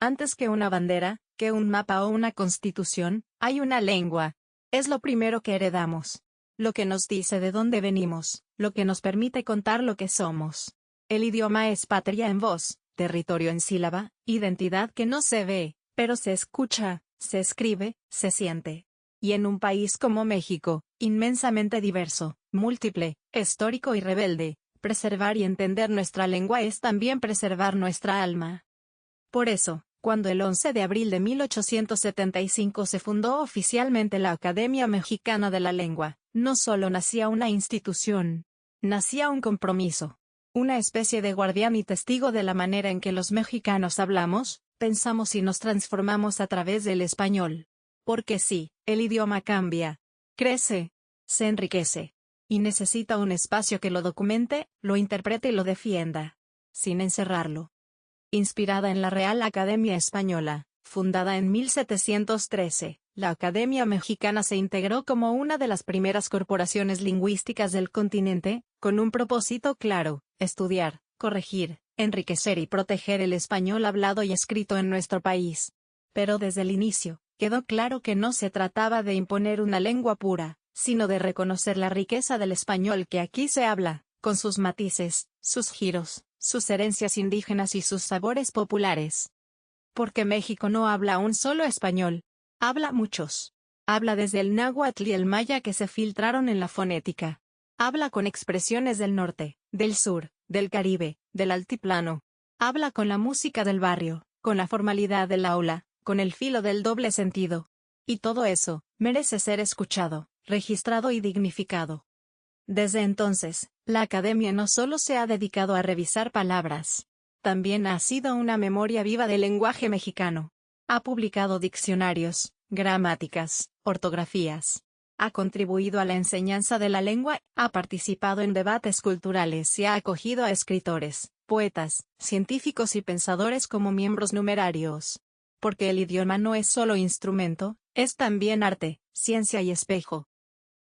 Antes que una bandera, que un mapa o una constitución, hay una lengua. Es lo primero que heredamos. Lo que nos dice de dónde venimos, lo que nos permite contar lo que somos. El idioma es patria en voz, territorio en sílaba, identidad que no se ve, pero se escucha, se escribe, se siente. Y en un país como México, inmensamente diverso, múltiple, histórico y rebelde, preservar y entender nuestra lengua es también preservar nuestra alma. Por eso, cuando el 11 de abril de 1875 se fundó oficialmente la Academia Mexicana de la Lengua, no solo nacía una institución, nacía un compromiso. Una especie de guardián y testigo de la manera en que los mexicanos hablamos, pensamos y nos transformamos a través del español. Porque sí, el idioma cambia, crece, se enriquece. Y necesita un espacio que lo documente, lo interprete y lo defienda. Sin encerrarlo. Inspirada en la Real Academia Española, fundada en 1713, la Academia Mexicana se integró como una de las primeras corporaciones lingüísticas del continente, con un propósito claro: estudiar, corregir, enriquecer y proteger el español hablado y escrito en nuestro país. Pero desde el inicio, quedó claro que no se trataba de imponer una lengua pura, sino de reconocer la riqueza del español que aquí se habla, con sus matices, sus giros, sus herencias indígenas y sus sabores populares. Porque México no habla un solo español, habla muchos. Habla desde el náhuatl y el maya que se filtraron en la fonética. Habla con expresiones del norte, del sur, del Caribe, del altiplano. Habla con la música del barrio, con la formalidad del aula, con el filo del doble sentido. Y todo eso, merece ser escuchado, registrado y dignificado. Desde entonces, la Academia no solo se ha dedicado a revisar palabras, también ha sido una memoria viva del lenguaje mexicano. Ha publicado diccionarios, gramáticas, ortografías. Ha contribuido a la enseñanza de la lengua, ha participado en debates culturales y ha acogido a escritores, poetas, científicos y pensadores como miembros numerarios. Porque el idioma no es solo instrumento, es también arte, ciencia y espejo.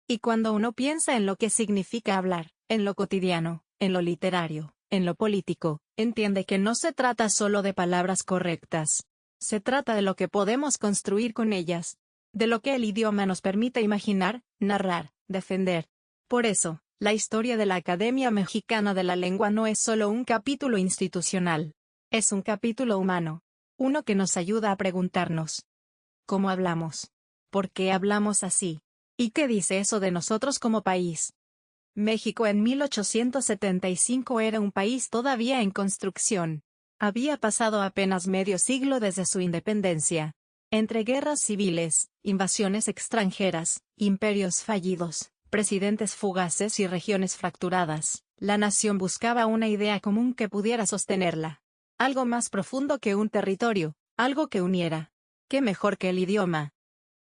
Y cuando uno piensa en lo que significa hablar, en lo cotidiano, en lo literario, en lo político, entiende que no se trata solo de palabras correctas. Se trata de lo que podemos construir con ellas, de lo que el idioma nos permite imaginar, narrar, defender. Por eso, la historia de la Academia Mexicana de la Lengua no es solo un capítulo institucional. Es un capítulo humano. Uno que nos ayuda a preguntarnos: ¿cómo hablamos? ¿Por qué hablamos así? ¿Y qué dice eso de nosotros como país? México en 1875 era un país todavía en construcción. Había pasado apenas medio siglo desde su independencia. Entre guerras civiles, invasiones extranjeras, imperios fallidos, presidentes fugaces y regiones fracturadas, la nación buscaba una idea común que pudiera sostenerla. Algo más profundo que un territorio, algo que uniera. ¿Qué mejor que el idioma?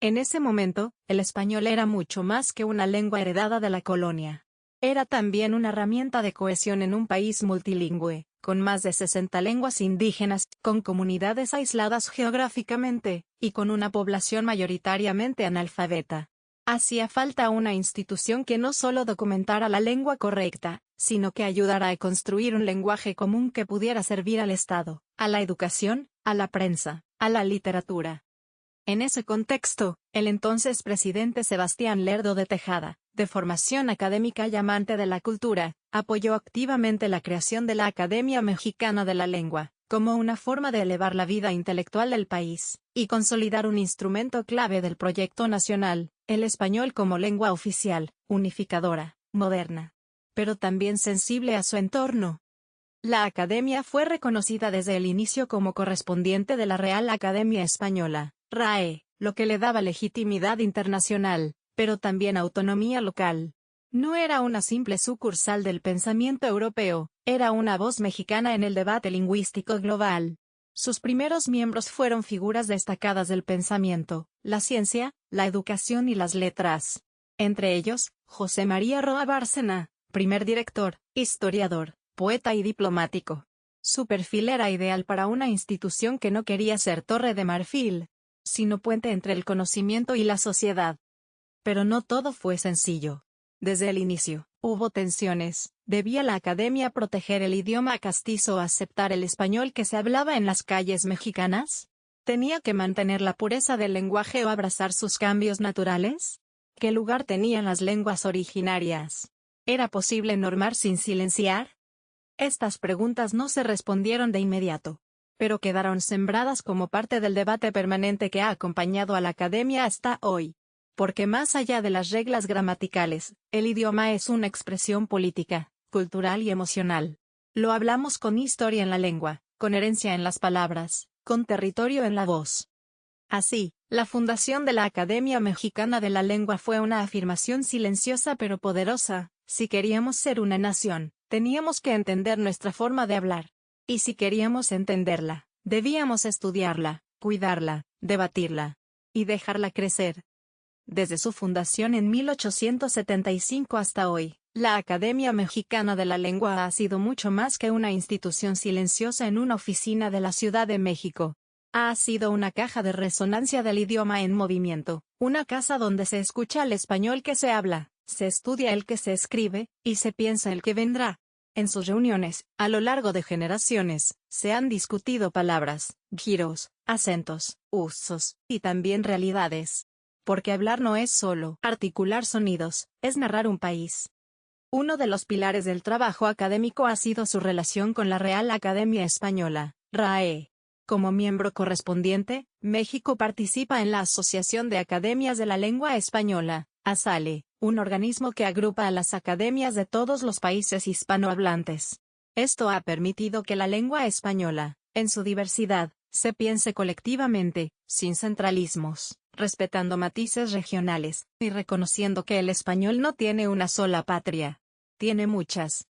En ese momento, el español era mucho más que una lengua heredada de la colonia. Era también una herramienta de cohesión en un país multilingüe, con más de 60 lenguas indígenas, con comunidades aisladas geográficamente, y con una población mayoritariamente analfabeta. Hacía falta una institución que no solo documentara la lengua correcta, sino que ayudara a construir un lenguaje común que pudiera servir al Estado, a la educación, a la prensa, a la literatura. En ese contexto, el entonces presidente Sebastián Lerdo de Tejada, de formación académica y amante de la cultura, apoyó activamente la creación de la Academia Mexicana de la Lengua, como una forma de elevar la vida intelectual del país, y consolidar un instrumento clave del proyecto nacional, el español como lengua oficial, unificadora, moderna, pero también sensible a su entorno. La Academia fue reconocida desde el inicio como correspondiente de la Real Academia Española, RAE, lo que le daba legitimidad internacional, pero también autonomía local. No era una simple sucursal del pensamiento europeo, era una voz mexicana en el debate lingüístico global. Sus primeros miembros fueron figuras destacadas del pensamiento, la ciencia, la educación y las letras. Entre ellos, José María Roa Bárcena, primer director, historiador, poeta y diplomático. Su perfil era ideal para una institución que no quería ser torre de marfil, sino puente entre el conocimiento y la sociedad. Pero no todo fue sencillo. Desde el inicio, hubo tensiones. ¿Debía la academia proteger el idioma castizo o aceptar el español que se hablaba en las calles mexicanas? ¿Tenía que mantener la pureza del lenguaje o abrazar sus cambios naturales? ¿Qué lugar tenían las lenguas originarias? ¿Era posible normar sin silenciar? Estas preguntas no se respondieron de inmediato, pero quedaron sembradas como parte del debate permanente que ha acompañado a la academia hasta hoy. Porque más allá de las reglas gramaticales, el idioma es una expresión política, cultural y emocional. Lo hablamos con historia en la lengua, con herencia en las palabras, con territorio en la voz. Así, la fundación de la Academia Mexicana de la Lengua fue una afirmación silenciosa pero poderosa. Si queríamos ser una nación, teníamos que entender nuestra forma de hablar. Y si queríamos entenderla, debíamos estudiarla, cuidarla, debatirla y dejarla crecer. Desde su fundación en 1875 hasta hoy, la Academia Mexicana de la Lengua ha sido mucho más que una institución silenciosa en una oficina de la Ciudad de México. Ha sido una caja de resonancia del idioma en movimiento, una casa donde se escucha el español que se habla, se estudia el que se escribe, y se piensa el que vendrá. En sus reuniones, a lo largo de generaciones, se han discutido palabras, giros, acentos, usos, y también realidades. Porque hablar no es solo articular sonidos, es narrar un país. Uno de los pilares del trabajo académico ha sido su relación con la Real Academia Española, RAE. Como miembro correspondiente, México participa en la Asociación de Academias de la Lengua Española, ASALE, un organismo que agrupa a las academias de todos los países hispanohablantes. Esto ha permitido que la lengua española, en su diversidad, se piense colectivamente, sin centralismos, respetando matices regionales, y reconociendo que el español no tiene una sola patria. Tiene muchas.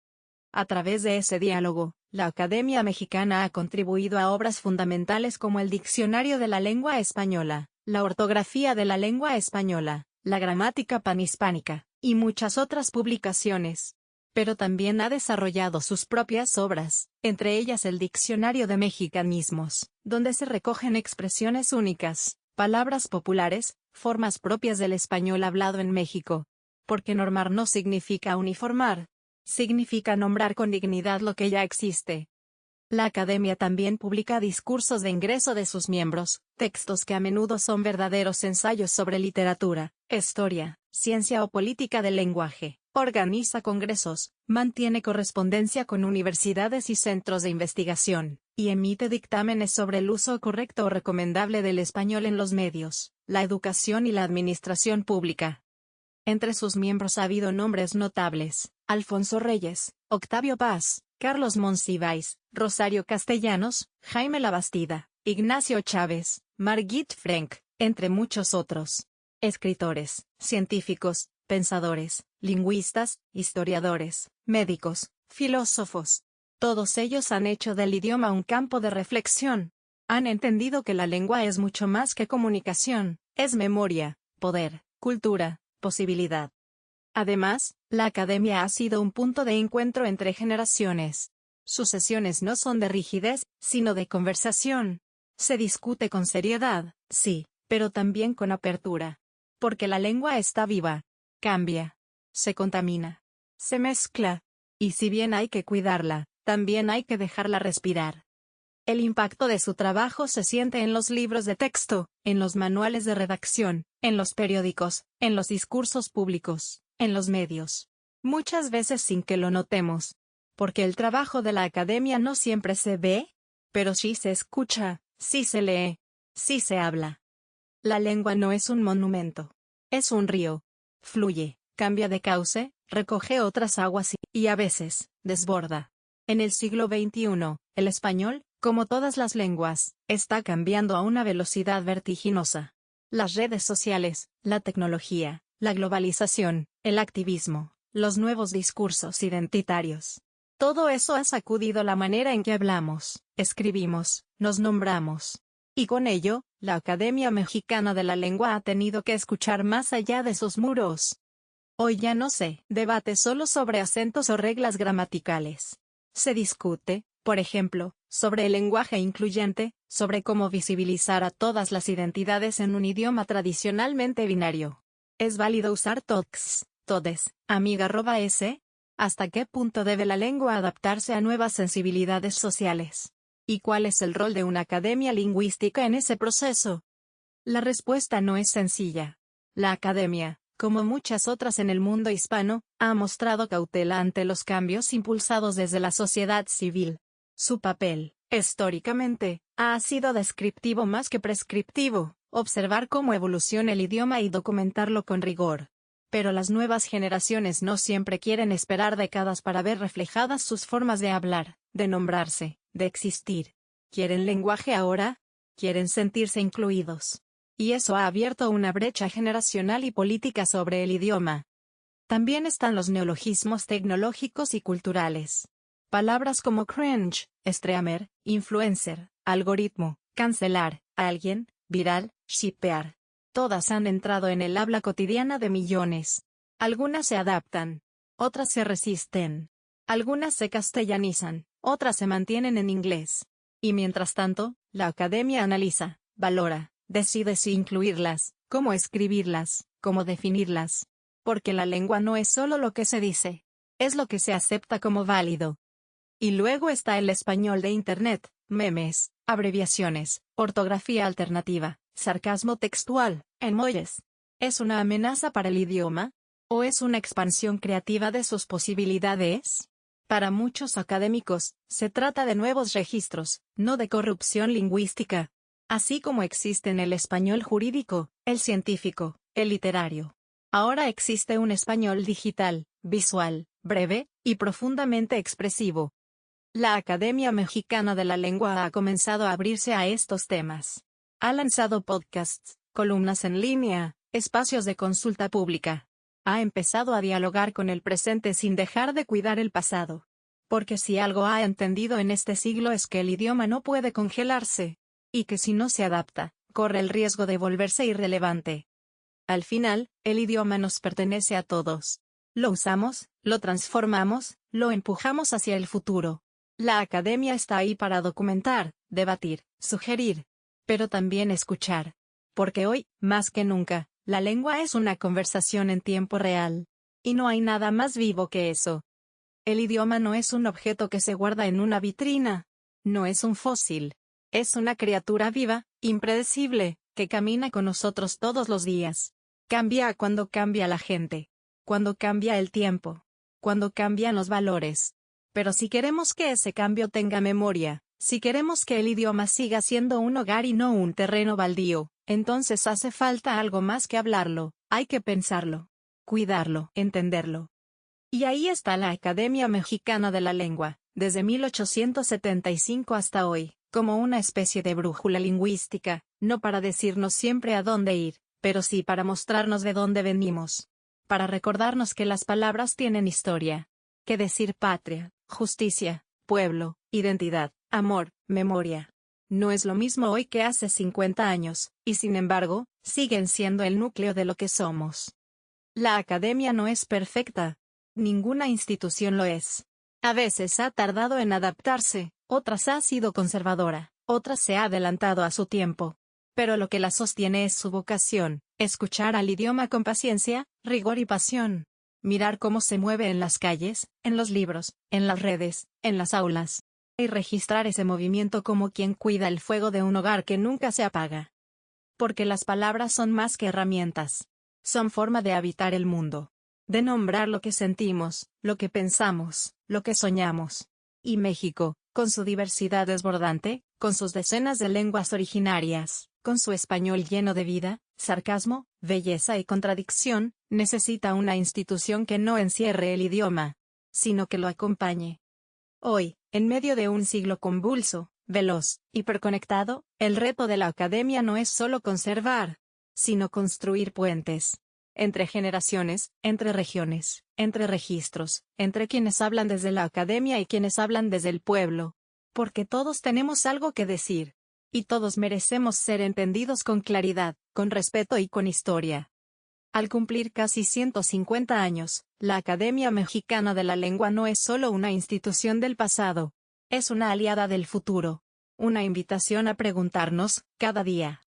A través de ese diálogo, la Academia Mexicana ha contribuido a obras fundamentales como el Diccionario de la Lengua Española, la Ortografía de la Lengua Española, la Gramática Panhispánica, y muchas otras publicaciones. Pero también ha desarrollado sus propias obras, entre ellas el Diccionario de Mexicanismos, donde se recogen expresiones únicas, palabras populares, formas propias del español hablado en México. Porque normar no significa uniformar. Significa nombrar con dignidad lo que ya existe. La Academia también publica discursos de ingreso de sus miembros, textos que a menudo son verdaderos ensayos sobre literatura, historia, ciencia o política del lenguaje. Organiza congresos, mantiene correspondencia con universidades y centros de investigación, y emite dictámenes sobre el uso correcto o recomendable del español en los medios, la educación y la administración pública. Entre sus miembros ha habido nombres notables: Alfonso Reyes, Octavio Paz, Carlos Monsiváis, Rosario Castellanos, Jaime Labastida, Ignacio Chávez, Margit Frank, entre muchos otros. Escritores, científicos, pensadores, lingüistas, historiadores, médicos, filósofos. Todos ellos han hecho del idioma un campo de reflexión. Han entendido que la lengua es mucho más que comunicación, es memoria, poder, cultura, posibilidad. Además, la academia ha sido un punto de encuentro entre generaciones. Sus sesiones no son de rigidez, sino de conversación. Se discute con seriedad, sí, pero también con apertura. Porque la lengua está viva. Cambia. Se contamina. Se mezcla. Y si bien hay que cuidarla, también hay que dejarla respirar. El impacto de su trabajo se siente en los libros de texto, en los manuales de redacción, en los periódicos, en los discursos públicos, en los medios. Muchas veces sin que lo notemos. Porque el trabajo de la academia no siempre se ve, pero sí se escucha, sí se lee, sí se habla. La lengua no es un monumento. Es un río. Fluye, cambia de cauce, recoge otras aguas y a veces, desborda. En el siglo XXI, el español, como todas las lenguas, está cambiando a una velocidad vertiginosa. Las redes sociales, la tecnología, la globalización, el activismo, los nuevos discursos identitarios. Todo eso ha sacudido la manera en que hablamos, escribimos, nos nombramos. Y con ello, la Academia Mexicana de la Lengua ha tenido que escuchar más allá de sus muros. Hoy ya no se debate solo sobre acentos o reglas gramaticales. Se discute, por ejemplo, sobre el lenguaje incluyente, sobre cómo visibilizar a todas las identidades en un idioma tradicionalmente binario. ¿Es válido usar TOCs, Todes, amiga@s. ¿Hasta qué punto debe la lengua adaptarse a nuevas sensibilidades sociales? ¿Y cuál es el rol de una academia lingüística en ese proceso? La respuesta no es sencilla. La academia, como muchas otras en el mundo hispano, ha mostrado cautela ante los cambios impulsados desde la sociedad civil. Su papel, históricamente, ha sido descriptivo más que prescriptivo, observar cómo evoluciona el idioma y documentarlo con rigor. Pero las nuevas generaciones no siempre quieren esperar décadas para ver reflejadas sus formas de hablar, de nombrarse, de existir. ¿Quieren lenguaje ahora? ¿Quieren sentirse incluidos? Y eso ha abierto una brecha generacional y política sobre el idioma. También están los neologismos tecnológicos y culturales. Palabras como cringe, streamer, influencer, algoritmo, cancelar, alguien, viral, shippear. Todas han entrado en el habla cotidiana de millones. Algunas se adaptan. Otras se resisten. Algunas se castellanizan, otras se mantienen en inglés. Y mientras tanto, la academia analiza, valora, decide si incluirlas, cómo escribirlas, cómo definirlas. Porque la lengua no es solo lo que se dice, es lo que se acepta como válido. Y luego está el español de Internet, memes, abreviaciones, ortografía alternativa, sarcasmo textual, emojis. ¿Es una amenaza para el idioma? ¿O es una expansión creativa de sus posibilidades? Para muchos académicos, se trata de nuevos registros, no de corrupción lingüística. Así como existen el español jurídico, el científico, el literario. Ahora existe un español digital, visual, breve, y profundamente expresivo. La Academia Mexicana de la Lengua ha comenzado a abrirse a estos temas. Ha lanzado podcasts, columnas en línea, espacios de consulta pública. Ha empezado a dialogar con el presente sin dejar de cuidar el pasado. Porque si algo ha entendido en este siglo es que el idioma no puede congelarse. Y que si no se adapta, corre el riesgo de volverse irrelevante. Al final, el idioma nos pertenece a todos. Lo usamos, lo transformamos, lo empujamos hacia el futuro. La academia está ahí para documentar, debatir, sugerir, pero también escuchar. Porque hoy, más que nunca, la lengua es una conversación en tiempo real. Y no hay nada más vivo que eso. El idioma no es un objeto que se guarda en una vitrina. No es un fósil. Es una criatura viva, impredecible, que camina con nosotros todos los días. Cambia cuando cambia la gente. Cuando cambia el tiempo. Cuando cambian los valores. Pero si queremos que ese cambio tenga memoria, si queremos que el idioma siga siendo un hogar y no un terreno baldío, entonces hace falta algo más que hablarlo, hay que pensarlo, cuidarlo, entenderlo. Y ahí está la Academia Mexicana de la Lengua, desde 1875 hasta hoy, como una especie de brújula lingüística, no para decirnos siempre a dónde ir, pero sí para mostrarnos de dónde venimos. Para recordarnos que las palabras tienen historia. Que decir patria, justicia, pueblo, identidad, amor, memoria. No es lo mismo hoy que hace 50 años, y sin embargo, siguen siendo el núcleo de lo que somos. La academia no es perfecta. Ninguna institución lo es. A veces ha tardado en adaptarse, otras ha sido conservadora, otras se ha adelantado a su tiempo. Pero lo que la sostiene es su vocación, escuchar al idioma con paciencia, rigor y pasión. Mirar cómo se mueve en las calles, en los libros, en las redes, en las aulas. Y registrar ese movimiento como quien cuida el fuego de un hogar que nunca se apaga. Porque las palabras son más que herramientas. Son forma de habitar el mundo. De nombrar lo que sentimos, lo que pensamos, lo que soñamos. Y México, con su diversidad desbordante, con sus decenas de lenguas originarias, con su español lleno de vida, sarcasmo, belleza y contradicción, necesita una institución que no encierre el idioma, sino que lo acompañe. Hoy, en medio de un siglo convulso, veloz, hiperconectado, el reto de la academia no es solo conservar, sino construir puentes. Entre generaciones, entre regiones, entre registros, entre quienes hablan desde la academia y quienes hablan desde el pueblo. Porque todos tenemos algo que decir. Y todos merecemos ser entendidos con claridad, con respeto y con historia. Al cumplir casi 150 años, la Academia Mexicana de la Lengua no es solo una institución del pasado. Es una aliada del futuro. Una invitación a preguntarnos, cada día.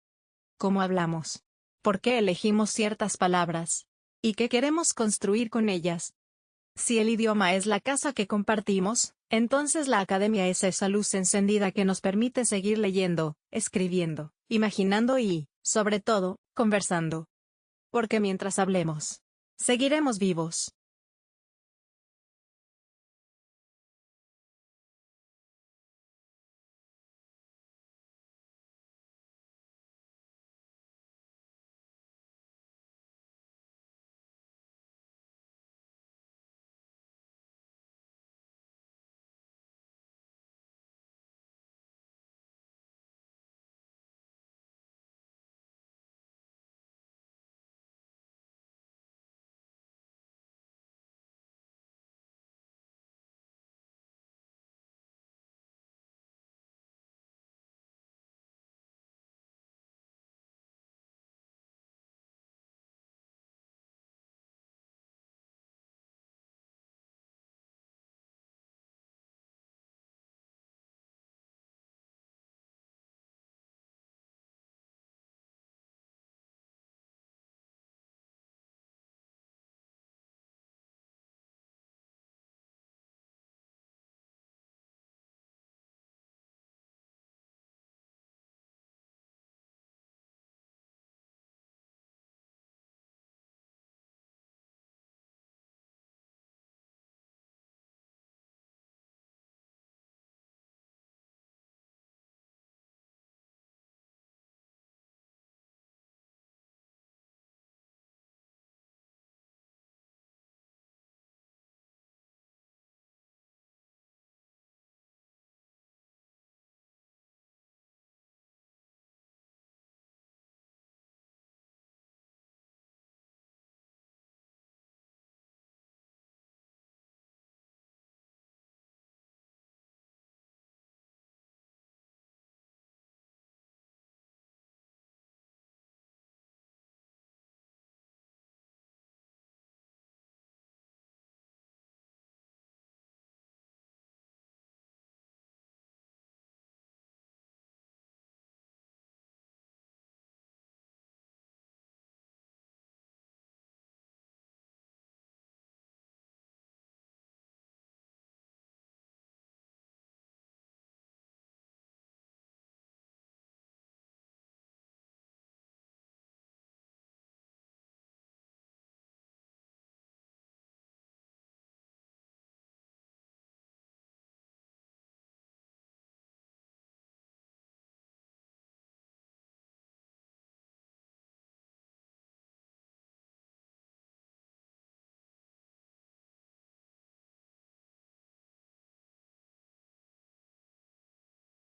¿Cómo hablamos? ¿Por qué elegimos ciertas palabras? y que queremos construir con ellas. Si el idioma es la casa que compartimos, entonces la academia es esa luz encendida que nos permite seguir leyendo, escribiendo, imaginando y, sobre todo, conversando. Porque mientras hablemos, seguiremos vivos.